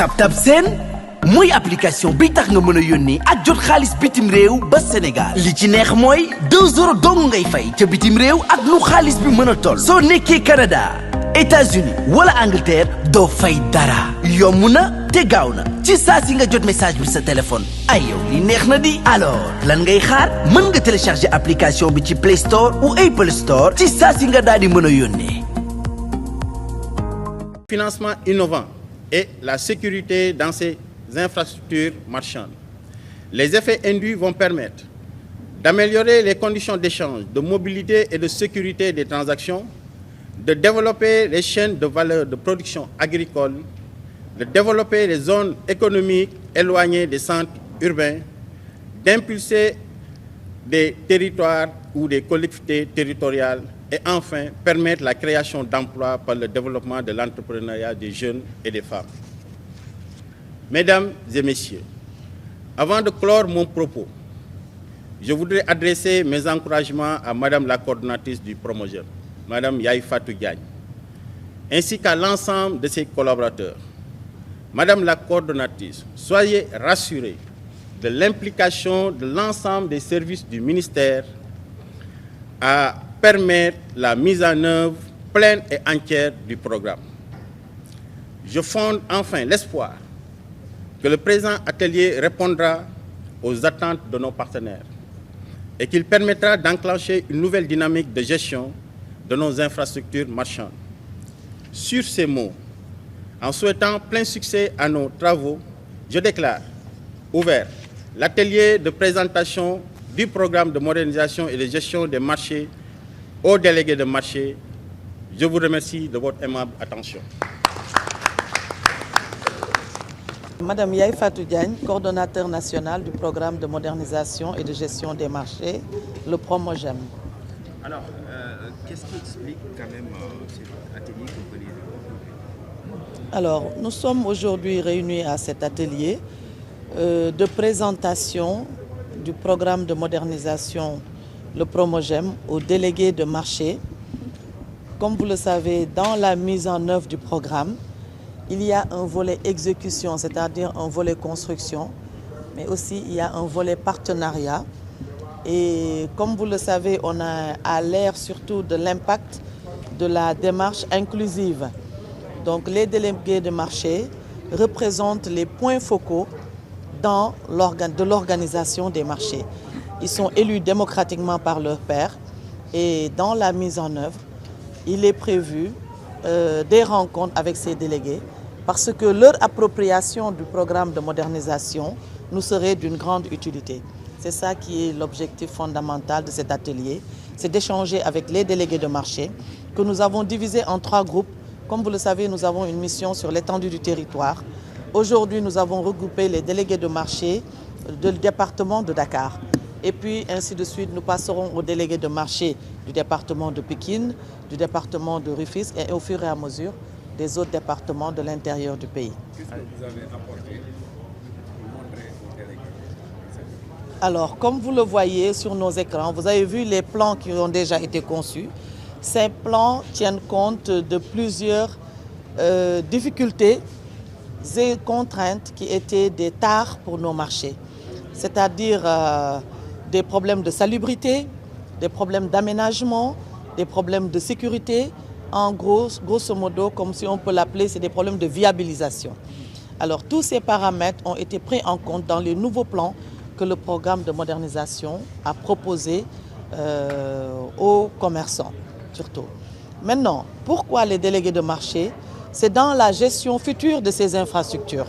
TapTap Send mooy application bi tax nga mën a yónnee ak jot xaalis bitim réew ba Sénégal li ci neex mooy 2 euros dong ngay fay ca bitim réew ak lu xaalis bi mën a toll soo nekkee Canada États-Unis wala Angleterre doo fay dara yomb na te gaaw na ci saa si nga jot message bi sa téléphone ay yow li neex na di alors lan ngay xaar mën nga télécharger application bi ci Play Store ou Apple Store ci saa si nga daal di mën a yónnee. Financement innovant et la sécurité dans ces infrastructures marchandes. Les effets induits vont permettre d'améliorer les conditions d'échange, de mobilité et de sécurité des transactions, de développer les chaînes de valeur de production agricole, de développer les zones économiques éloignées des centres urbains, d'impulser des territoires ou des collectivités territoriales et enfin permettre la création d'emplois par le développement de l'entrepreneuriat des jeunes et des femmes. Mesdames et messieurs, avant de clore mon propos, je voudrais adresser mes encouragements à Madame la coordonnatrice du Promogem, Madame Yaye Fatou Diagne, ainsi qu'à l'ensemble de ses collaborateurs. Madame la coordonnatrice, soyez rassurée de l'implication de l'ensemble des services du ministère à permettre la mise en œuvre pleine et entière du programme. Je fonde enfin l'espoir que le présent atelier répondra aux attentes de nos partenaires et qu'il permettra d'enclencher une nouvelle dynamique de gestion de nos infrastructures marchandes. Sur ces mots, en souhaitant plein succès à nos travaux, je déclare ouvert l'atelier de présentation du programme de modernisation et de gestion des marchés aux délégués de marché. Je vous remercie de votre aimable attention. Madame Yaye Fatou Diagne, coordonnateur national du programme de modernisation et de gestion des marchés, le Promogem. Alors, qu'est-ce qui explique quand même cet atelier que vous venez de... Alors, nous sommes aujourd'hui réunis à cet atelier de présentation du programme de modernisation, le Promogem, aux délégués de marché. Comme vous le savez, dans la mise en œuvre du programme, il y a un volet exécution, c'est-à-dire un volet construction, mais aussi il y a un volet partenariat. Et comme vous le savez, on a à l'ère surtout de l'impact de la démarche inclusive. Donc les délégués de marché représentent les points focaux de l'organisation des marchés. Ils sont élus démocratiquement par leurs pairs et dans la mise en œuvre, il est prévu des rencontres avec ces délégués parce que leur appropriation du programme de modernisation nous serait d'une grande utilité. C'est ça qui est l'objectif fondamental de cet atelier, c'est d'échanger avec les délégués de marché que nous avons divisés en 3 groupes. Comme vous le savez, nous avons une mission sur l'étendue du territoire. Aujourd'hui, nous avons regroupé les délégués de marché du département de Dakar. Et puis, ainsi de suite, nous passerons aux délégués de marché du département de Pikine, du département de Rufisque et au fur et à mesure des autres départements de l'intérieur du pays. Qu'est-ce que vous avez apporté pour montrer aux délégués? Alors, comme vous le voyez sur nos écrans, vous avez vu les plans qui ont déjà été conçus. Ces plans tiennent compte de plusieurs difficultés et contraintes qui étaient des tares pour nos marchés. C'est-à-dire des problèmes de salubrité, des problèmes d'aménagement, des problèmes de sécurité. En grosso modo, comme si on peut l'appeler, c'est des problèmes de viabilisation. Alors tous ces paramètres ont été pris en compte dans les nouveaux plans que le programme de modernisation a proposé aux commerçants, surtout. Maintenant, pourquoi les délégués de marché? C'est dans la gestion future de ces infrastructures.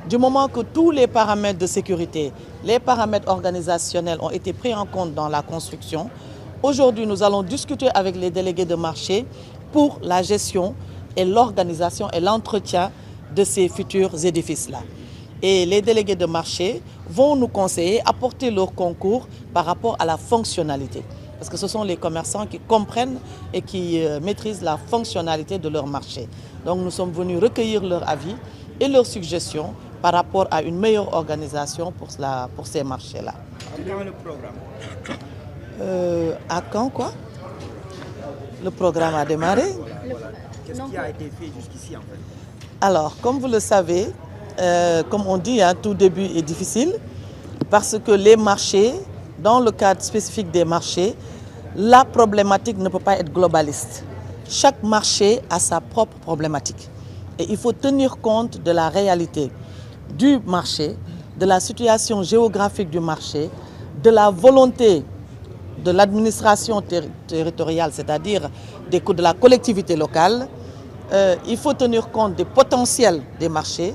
Du moment que tous les paramètres de sécurité, les paramètres organisationnels ont été pris en compte dans la construction, aujourd'hui nous allons discuter avec les délégués de marché pour la gestion et l'organisation et l'entretien de ces futurs édifices-là. Et les délégués de marché vont nous conseiller, apporter leur concours par rapport à la fonctionnalité. Parce que ce sont les commerçants qui comprennent et qui maîtrisent la fonctionnalité de leur marché. Donc nous sommes venus recueillir leur avis et leurs suggestions par rapport à une meilleure organisation pour ces marchés-là. À quand le programme? À quand quoi? Le programme a démarré. Qu'est-ce qui a été fait jusqu'ici en fait? Alors, comme vous le savez, comme on dit, hein, tout début est difficile parce que les marchés, dans le cadre spécifique des marchés, la problématique ne peut pas être globaliste. Chaque marché a sa propre problématique et il faut tenir compte de la réalité du marché, de la situation géographique du marché, de la volonté de l'administration territoriale, c'est-à-dire de la collectivité locale. Il faut tenir compte des potentiels des marchés,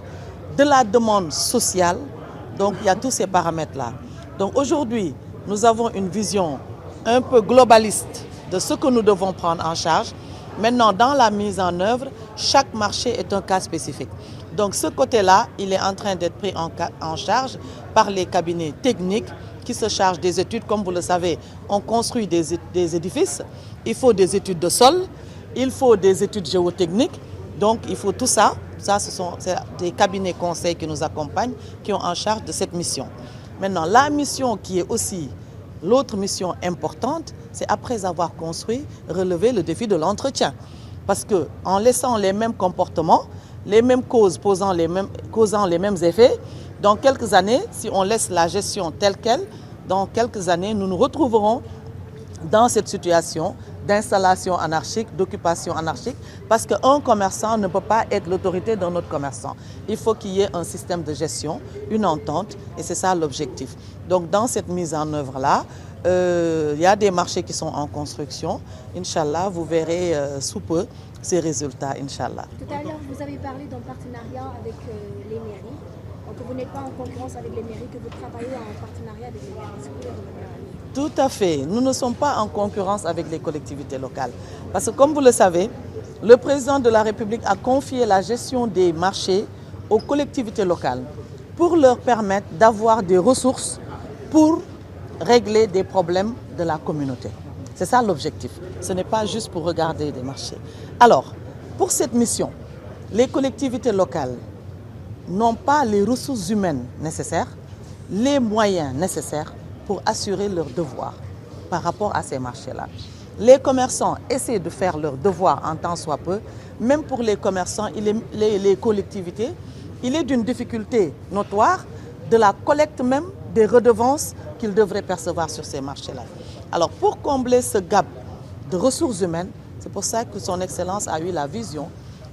de la demande sociale. Donc il y a tous ces paramètres-là. Donc aujourd'hui, nous avons une vision un peu globaliste de ce que nous devons prendre en charge. Maintenant, dans la mise en œuvre, chaque marché est un cas spécifique. Donc ce côté-là, il est en train d'être pris en charge par les cabinets techniques qui se chargent des études. Comme vous le savez, on construit des édifices, il faut des études de sol, il faut des études géotechniques. Donc il faut tout ça. Ça, ce sont des cabinets conseils qui nous accompagnent, qui ont en charge de cette mission. Maintenant, la mission qui est aussi l'autre mission importante, c'est après avoir construit, relever le défi de l'entretien. Parce qu'en laissant les mêmes comportements, les mêmes causes causant les mêmes effets, dans quelques années, si on laisse la gestion telle qu'elle, dans quelques années, nous nous retrouverons dans cette situation d'installation anarchique, d'occupation anarchique, parce qu'un commerçant ne peut pas être l'autorité d'un autre commerçant. Il faut qu'il y ait un système de gestion, une entente, et c'est ça l'objectif. Donc dans cette mise en œuvre-là, il y a des marchés qui sont en construction. Inch'Allah, vous verrez sous peu ces résultats, Inch'Allah. Tout à l'heure, vous avez parlé d'un partenariat avec les mairies. Donc vous n'êtes pas en concurrence avec les mairies, que vous travaillez en partenariat avec les mairies. Est-ce que vous pouvez revenir à nous? Tout à fait. Nous ne sommes pas en concurrence avec les collectivités locales. Parce que comme vous le savez, le président de la République a confié la gestion des marchés aux collectivités locales pour leur permettre d'avoir des ressources pour régler des problèmes de la communauté. C'est ça l'objectif. Ce n'est pas juste pour regarder des marchés. Alors, pour cette mission, les collectivités locales n'ont pas les ressources humaines nécessaires, les moyens nécessaires pour assurer leurs devoirs par rapport à ces marchés-là. Les commerçants essaient de faire leurs devoirs en tant soit peu. Même pour les commerçants, les collectivités, il est d'une difficulté notoire de la collecte même des redevances qu'ils devraient percevoir sur ces marchés-là. Alors pour combler ce gap de ressources humaines, c'est pour ça que son Excellence a eu la vision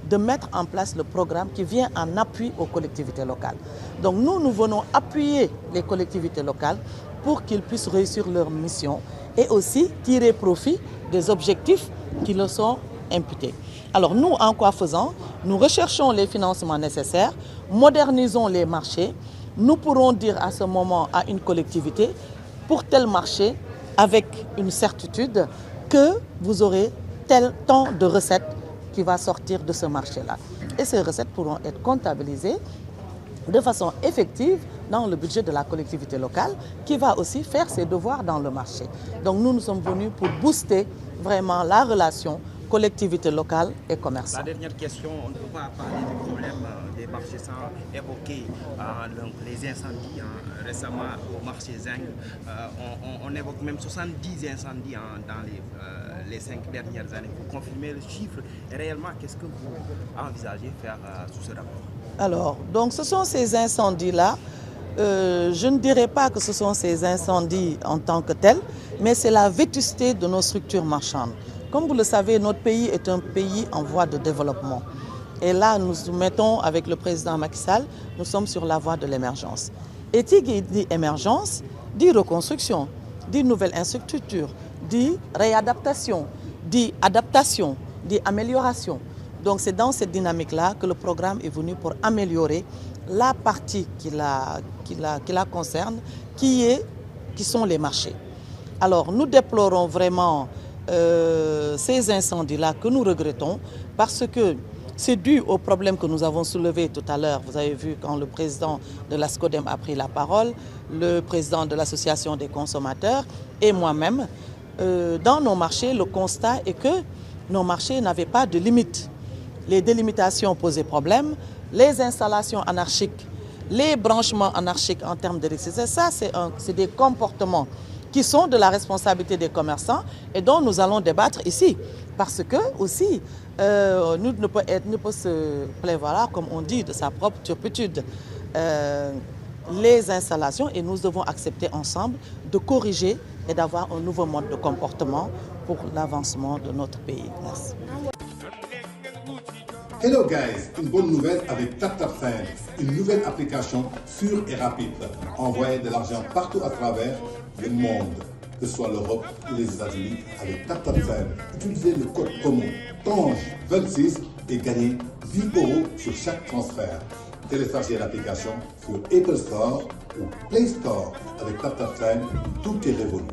de mettre en place le programme qui vient en appui aux collectivités locales. Donc nous venons appuyer les collectivités locales pour qu'ils puissent réussir leur mission et aussi tirer profit des objectifs qui leur sont imputés. Alors nous, en quoi faisant? Nous recherchons les financements nécessaires, modernisons les marchés. Nous pourrons dire à ce moment à une collectivité, pour tel marché, avec une certitude, que vous aurez tel temps de recettes qui va sortir de ce marché-là. Et ces recettes pourront être comptabilisées de façon effective dans le budget de la collectivité locale qui va aussi faire ses devoirs dans le marché. Donc nous sommes venus pour booster vraiment la relation collectivité locale et commerçant. La dernière question, on ne peut pas parler du problème des marchés sans évoquer les incendies. Récemment au marché Zinc, on évoque même 70 incendies dans les 5 dernières années. Pour confirmer le chiffre, et réellement, qu'est-ce que vous envisagez faire sous ce rapport? Alors, donc ce sont ces incendies-là. Je ne dirais pas que ce sont ces incendies en tant que tels, mais c'est la vétusté de nos structures marchandes. Comme vous le savez, notre pays est un pays en voie de développement. Et là, nous nous mettons avec le président Macky Sall, nous sommes sur la voie de l'émergence. Et qui dit émergence, dit reconstruction, dit nouvelle infrastructure, dit réadaptation, dit adaptation, dit amélioration. Donc c'est dans cette dynamique-là que le programme est venu pour améliorer la partie qui la concerne, qui sont les marchés. Alors nous déplorons vraiment ces incendies-là que nous regrettons parce que c'est dû au problème que nous avons soulevé tout à l'heure. Vous avez vu quand le président de la SCODEM a pris la parole, le président de l'association des consommateurs et moi-même. Dans nos marchés, le constat est que nos marchés n'avaient pas de limite. Les délimitations posaient problème, les installations anarchiques, les branchements anarchiques en termes d'électricité, ça c'est des comportements qui sont de la responsabilité des commerçants et dont nous allons débattre ici. Parce que aussi, nous ne peut se prévaloir, comme on dit, de sa propre turpitude. Les installations, et nous devons accepter ensemble de corriger et d'avoir un nouveau mode de comportement pour l'avancement de notre pays. Merci. Hello guys, une bonne nouvelle avec TapTapSend, une nouvelle application sûre et rapide. Envoyez de l'argent partout à travers le monde, que ce soit l'Europe ou les États-Unis, avec TapTapSend. Utilisez le code promo TANGE26 et gagnez 10 € sur chaque transfert. Téléchargez l'application sur Apple Store ou Play Store. Avec TapTapSend, tout est révolu.